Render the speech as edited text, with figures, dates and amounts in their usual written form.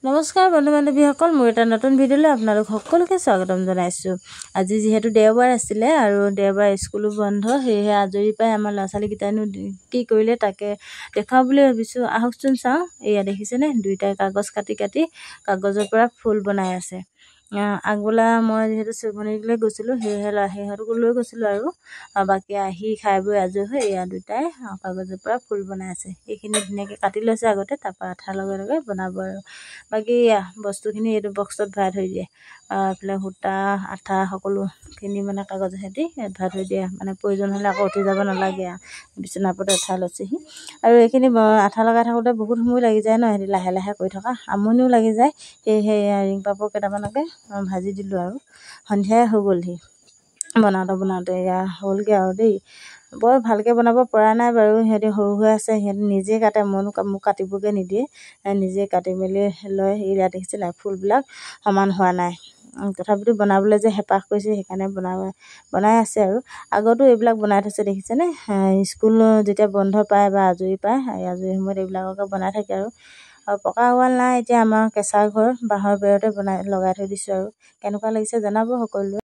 নমস্কাৰ বন্ধু বান্ধৱীসকল, মোৰ এটা নতুন ভিডিঅ'লৈ আপোনালোক সকলোকে স্বাগতম জনাইছোঁ। আজি যিহেতু দেওবাৰ আছিলে আৰু দেওবাৰ স্কুলো বন্ধ, সেয়েহে আজৰি পাই আমাৰ ল'ৰা ছোৱালীকেইটাইনো কি কৰিলে তাকে দেখাওঁ বুলি ভাবিছোঁ। আহকচোন চাওঁ। এয়া দেখিছেনে, দুইটাই কাগজ কাটি কাগজৰ পৰা ফুল বনাই আছে। আগবেলা মই যিহেতু চেমনিলৈ গৈছিলোঁ, সেয়েহে সিহঁতকো লৈ গৈছিলোঁ আৰু বাকী আহি খাই বৈ আজৰি হৈ এয়া দুটাই কাগজৰ পৰা ফুল বনাই আছে। এইখিনি ধুনীয়াকৈ কাটি লৈছে আগতে, তাৰপৰা আঠাৰ লগে বনাব আৰু বাকী বস্তুখিনি এইটো বক্সত ভৰাই থৈ দিয়ে। এইফালে সূতা আঠা সকলোখিনি মানে কাগজৰ সৈতে ভৰাই থৈ দিয়ে, মানে প্ৰয়োজন হ'লে আকৌ উঠি যাব নালাগে। বিচনাৰ ওপৰতে উঠাই লৈছেহি আৰু এইখিনি আঠা লগাই থাকোঁতে বহুত সময় লাগি যায় ন, সিহঁতি লাহে লাহে কৰি থকা আমনিও লাগি যায়। সেয়েহে ৰিং পাপৰ কেইটামানকে ভাজি দিলোঁ আৰু সন্ধিয়াই হৈ গ'লহি বনাওঁতে এয়া হ'লগৈ আৰু দেই। বৰ ভালকৈ বনাব পৰা নাই বাৰু, সিহঁতি সৰু হৈ আছে, সিহঁতি নিজে কাটে, মোক কাটিবগৈ নিদিয়ে, নিজে কাটি মেলি লয়। ইয়াত দেখিছে নাই, ফুলবিলাক সমান হোৱা নাই, তথাপিতো বনাবলৈ যে হেঁপাহ কৰিছে সেইকাৰণে বনাই আছে আৰু আগতো এইবিলাক বনাই থৈছে দেখিছেনে। স্কুল যেতিয়া বন্ধ পায় বা আজৰি পায়, আজৰি সময়ত এইবিলাককে বনাই থাকে আৰু পকা ৱাল নাই এতিয়া, আমাৰ কেঁচা ঘৰ বাঁহৰ বেৰতে লগাই থৈ দিছোঁ আৰু কেনেকুৱা লাগিছে জনাব সকলোৱে।